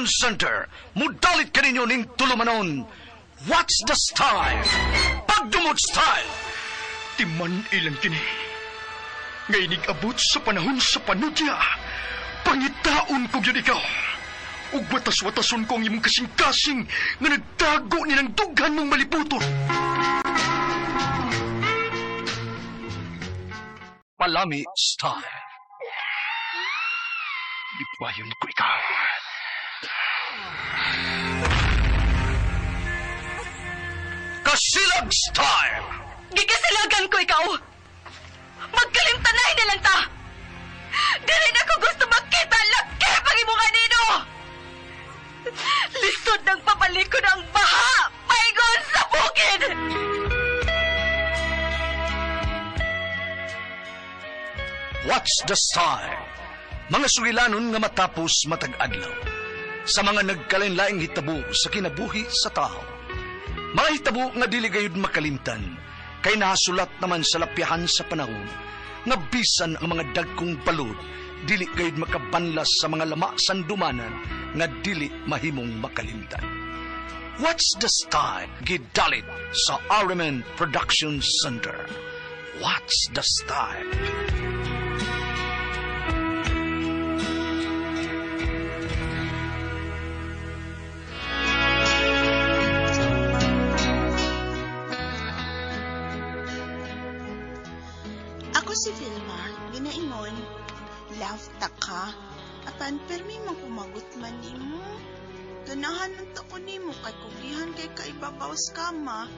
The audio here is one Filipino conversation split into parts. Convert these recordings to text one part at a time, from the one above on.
Center. Mudalit ka ninyo ning tulumanon. What's the style? Pagdumot style. Timan ilang kini. Ngay abot sa panahon sa panudya. Pangitaon ko yun ikaw. Ug watas-watason ko ang imong kasing-kasing nga nagtago nilang dughan mong malibuton. Palami style. Lipayon ko ikaw. Kasilag style. Gigasilagan ko ikaw! Magkalimtanay na lang ta! Dili na ko gusto makita laki pag imong nino! Lisod ng papalikod ang baha! Paigon sa bukid! What's the style? Mga sugilanon nga matapos matag-adlaw. Sa mga nagkalain-laing hitabo sa kinabuhi sa tao. Mga hitabo nga dili gayud makalimtan, kay nasulat naman sa lapyahan sa panahon, nga bisan ang mga dagkong balod, dili gayud makabanlas sa mga lama sandumanan, nga dili mahimong makalimtan. What's the style? Gidalit sa Ariman Production Center. What's the style? Ako si Vilma, ginaingon, love ta ka, apan permi mang kumagot man nimo. Ganahan ng tako nimo kay kugihan kay kaibabaw sa kama.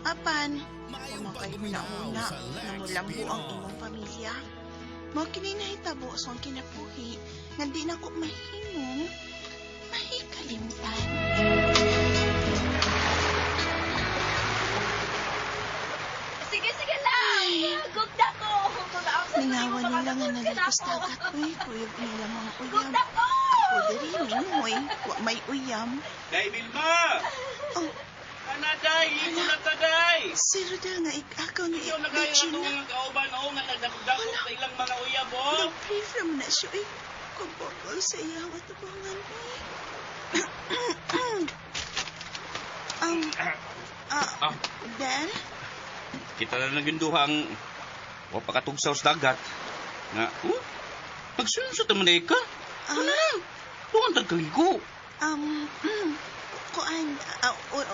Apan, kumakay una-una na mulambo ang imong pamilya. Mao kini nahitabo sa akong kinabuhi, nga di na ko mahimong mahikalimtan. Sige lang! Gugda ko! Ningawan nila nga nalipos dagat, uy, kuyog nila mga uyam. Gugda ko! Ako diri ningoy, wa may uyam. Day, Vilma! Oh, Ana, Day! Ito na ta, Day! si Rodel nga ikakaw ni Ikaw na kayo Regina. ang mga kauban, o, nga nagdakot sa ilang mga uyab, o! Nag-brief naman na siya, uy. Kumbokol sa iya, watubangan, uy. Del? Kita na naginduhang wapakatugsaw sa dagat. Nga, nagsunod naman na ka? Ano? Tungan tagkaligo. Kuan,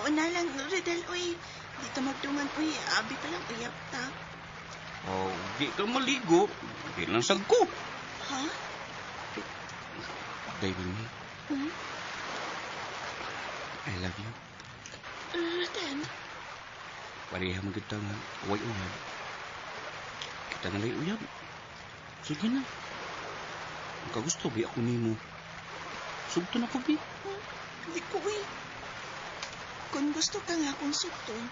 una lang, Rodel, uy. Dito magdungan, uy. Abi pa lang, uyap ta. Oh, di ka maligo. Di lang sagko. Ha? Day, Vilma, Hmm? I love you. Rodel? Pareha mo kita nga, uway uyab. Kita na lay uyab. Sige na. Ang kagusto, bi ako nimo. Sugto na ko, bi. Di ko, uy. Kung gusto ka nga akong sukton,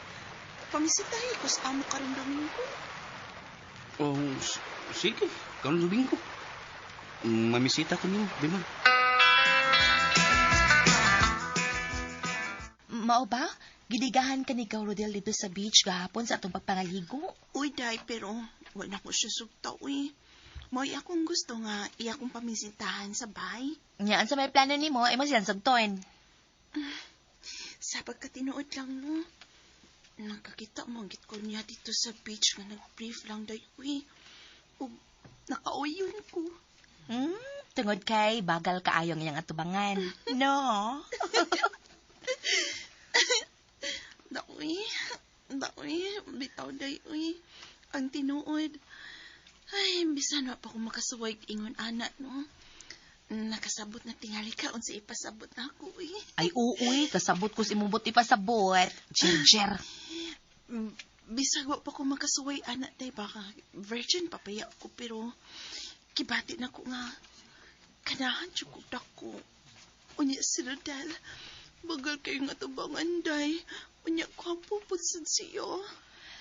pamisitahi ko sa amo karong Domingo. Oh, sige. Karong Domingo. Mamisita ko nimo, Vilma. Mao ba? Gidigahan ka ni Rodel dito sa beach gahapon sa atong pagpangaligo? Uy, day, pero wala ko siya sukta, uy. Mo'y akong gusto nga, akong pamisitahan sa bahay. Nyaan sa may plano ni mo, ay masyan sabton. Sa pagkatinuod lang, no? Nakakita mo, git ko niya dito sa beach nga nag-brief lang, day, uy. O, nakauyon ko. Tungod kay, bagal kaayong iyang atubangan. No? Daoy, bitaw day, uy. Ang tinuod. Ay, bisan wa pa ko makasuway ingon anak, no? Nakasabot na tingali ka, unsa ipasabot na ako, uy. Ay, uuy, kasabot ko si mubot ipasabot. Ginger. Bisag wa pa ko makasuway anak, day, baka virgin papaya ko, pero kibati na ko nga, kanahan chukog ko. Unya si Rodel, bagal kayo nga tubangan, day. Unya ko ang puputsan siyo.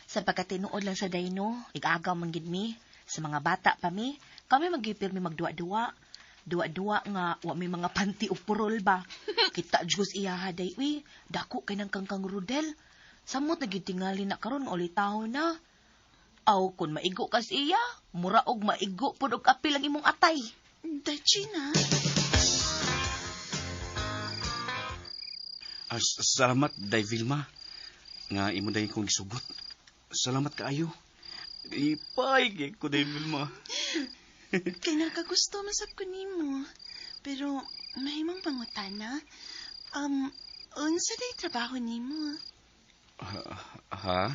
Sa pagkatinuod lang sa dayno, igagaw man gid mi. Sa mga bata pa mi, kami magipirmi magduwa-duwa. Duwa-duwa nga, wa may mga panty o purol ba. Kita Diyos iyaha day, uy, dako kay ng kangkang Rodel. Samot nagitingali na karon uli taho na. Aw, kun maigo kas iya, mura og maigo pud og apil ang imong atay. Day, Gina. Salamat, Day Vilma. Nga imo dayon kong gisugot. Salamat kaayo. Ipay ko, Day Vilma. Kay nakagusto masab ko nimo. Pero mahimong pangutana. Unsa day trabaho nimo? Ha?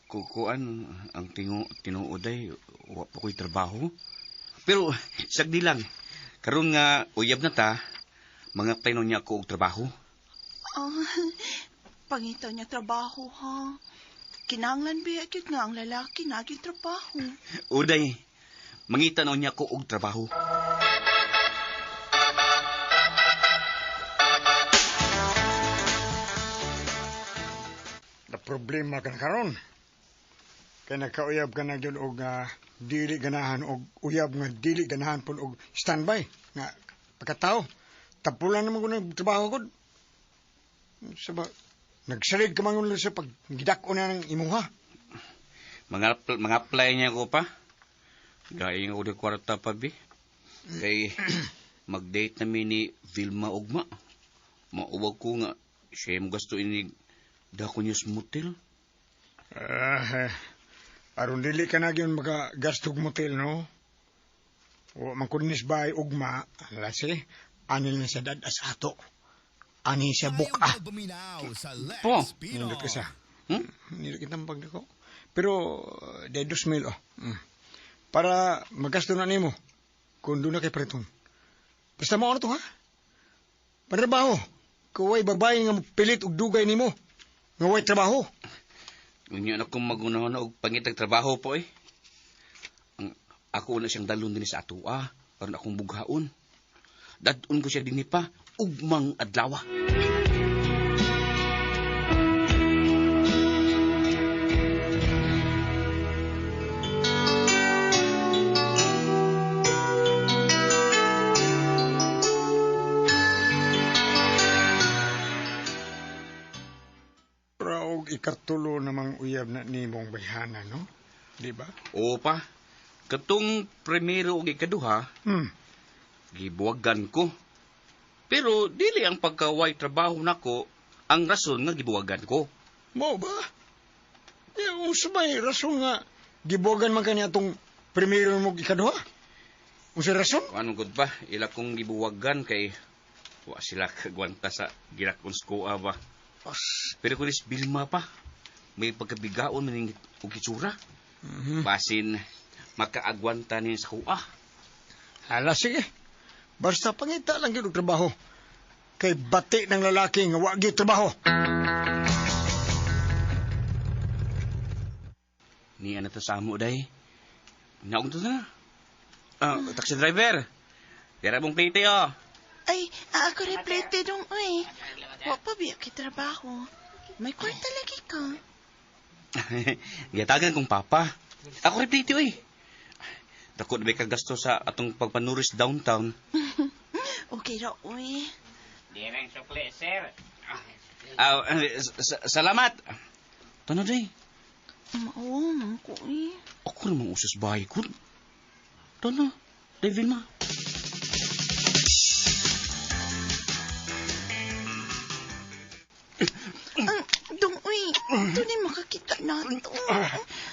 Kuan ang tinuoday wa pa ko'y trabaho. Pero sagdi lang. Karon nga uyab na ta, mga plano niya ako og trabaho. Pangitaw niya trabaho, ha? Kinanglan ba yun nga ang lalaki naging trabaho? Uday, mangita na niya ako og trabaho. Na problema ka na karon. Kaya nagkauyab ka na yun og dili ganahan og uyab nga dili ganahan pun og standby nga pagkatao. Tapulan naman ko ng trabaho ko. Saba, nagsalig ka man sa paggidak-o na ng imuha. Mga apply niya ko pa. Gaya nga ko di kwarta pa, bi. Kay mag-date namin ni Vilma Ugma. Mauwag ko nga siya yung gusto ini dako niya sa motel. Aron dili ka na yun magagastog motel, no? O mangkunis ba ay ugma, lasi, anil na sa dadas ato. Ani siya buka. Po. Nilak isa. Nilak itang pagdako. Pero, de 2,000, oh. Para magasto na nimo kung doon na kay pretong. Basta mo ano to, ha? Panrabaho. Kuway babae nga pilit og dugay nimo. Nga way trabaho. Unya na kong magunahon og pangitag trabaho po eh. Ako na siyang dalon din sa atua, aron akong bughaon. Dadun ko siya din pa, ugmang adlawa. Ikatulo namang uyab na nimong bayhana, no? Di ba? Oo pa. Katong primero ug ikaduha, gibuwagan ko. Pero dili ang pagkaway trabaho nako ang rason nga gibuwagan ko. Mo ba? Yung sabay rason nga gibuwagan man kanya atong primero mo ikaduha? Unsa rason? Ano gud ba? Ila kong gibuwagan kay wa sila kagwanta sa girakon skoa ba. Pero kung Vilma pa, may pagkabigaon maning og itsura. Basin makaagwanta niya sa kuha. Hala, sige. Basta pangita lang yun og trabaho. Kay bati ng lalaki nga wag yung trabaho. Ni ana ta sa amo day. Naog to na. Taxi driver. Tira mong plate oh. Ay, ako replete dong, uy. Wa pa biya trabaho. May kwarta lagi ka. Giyatagan kong papa. Ako replete oy. Dako na may kagasto sa atong pagpanuris downtown. Okay ra, uy. Direng sukli, sir. Salamat. Tano day. Oo, man ko, uy. Ako namang usas bahay ko. Tano, day Vilma. Dong, uy. Doon ay makakita na ito.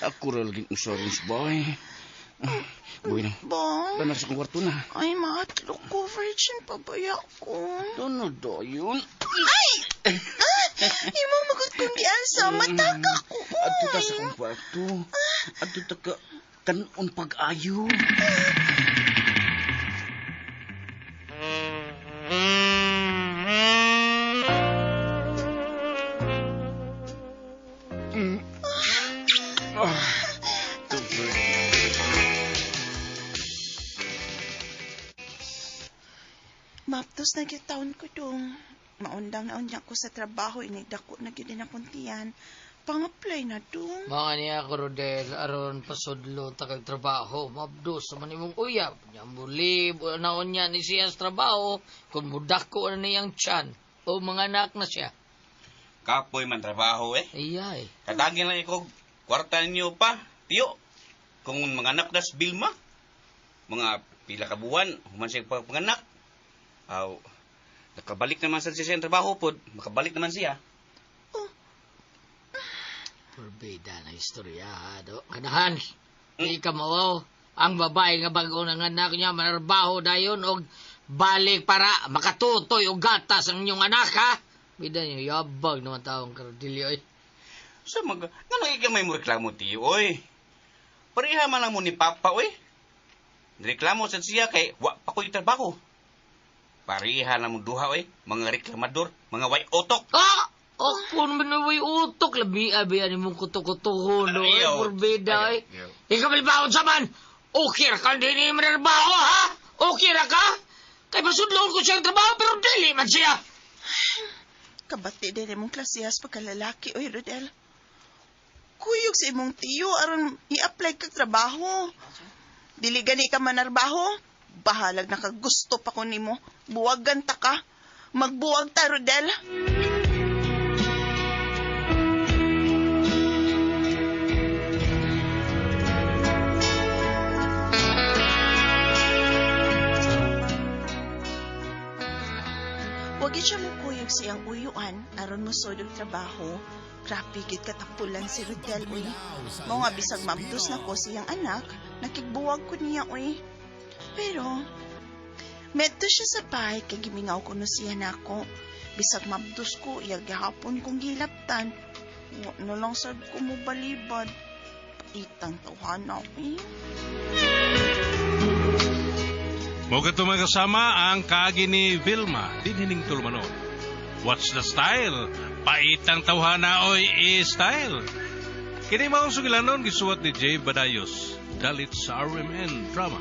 Ako ra laging insurance boy. Buhay na. Bang? Tanar sa kwarto na. Ay, matlok ko. Virgin pa ba ko? Tano dayon. Ay! Imo magod kong diansa. Mataka ko, uy. Adto ta sa kong kwarto. Adto ta ka kanon pag-ayo. Maptos na gyud taon ko dong. Maundang na unya ko sa trabaho, inigdako na gyud din akong tiyan. Pang-apply na dong. Mga niya ako, Rodel, aron pasudlo takag trabaho. Mabdos sa manimong uyab. Nyambuli, naon niya ni siya sa trabaho. Kung mudako na niyang tiyan. O mga anak na siya. Kapoy man trabaho eh. Iyay. Katagin lang ikaw, kwarta niyo pa, tiyo. Kung mga anak das Vilma, mga pila ka buwan, human siya panganak. Nakabalik naman sa siya sa trabaho po. Makabalik naman siya. Forbida na istorya, ha, do. Kanahan, di ka mawaw. Ang babae nga bago ng anak niya, manarbaho dayon og balik para makatutoy o gatas ang inyong anak, ha? Bida niyo, yabag naman taong karodilyo, eh. So, nga may mo reklamo, tiyo, oy. Pareha man lang mo ni Papa, oy. Reklamo sa siya kay wa pa ko'y trabaho. Pareha lang mo duha, oy. Mga reklamador, mga way otok. Ah! Ako naman na may utok. Labi, ni mong kuto-kutuho, no? Ayaw. Forbida, eh. Ayaw. Ikaw malibawon sa man. Okay ra ka, hindi ni manarbaho, ha? Okay ra ka? Kay masudlon ko siyang trabaho, pero dili man siya. Kabati din imong klasihas pagkalalaki, oy, Rodel. Kuyog sa imong tiyo, aron i-apply kag trabaho. Dili gani ka manarbaho, bahalag nakagusto pa ko nimo. Buwagan ta ka. Magbuwag ta, Rodel. Wagi siya mo kuyog siyang uyuan, aron mo sodog trabaho. Grabe gid katapulan si Rodel, uy. Mao nga bisag mabdos na ko siyang anak, nakigbuwag ko niya, uy. Pero, medto siya sa bahay kay gimingaw ko no siya nako. Bisag mabdos ko, iya gihapon kong gilaptan. Wa na lang sad ko mo balibad. Paitang tawhana, uy. Moga kasama ang kaagi ni Vilma, dinhining tulumanon. What's the style? Paitang tawhana oy style. Kini maong sugilanon gisuwat ni Jay Badayos. Dalit sa RMN Drama.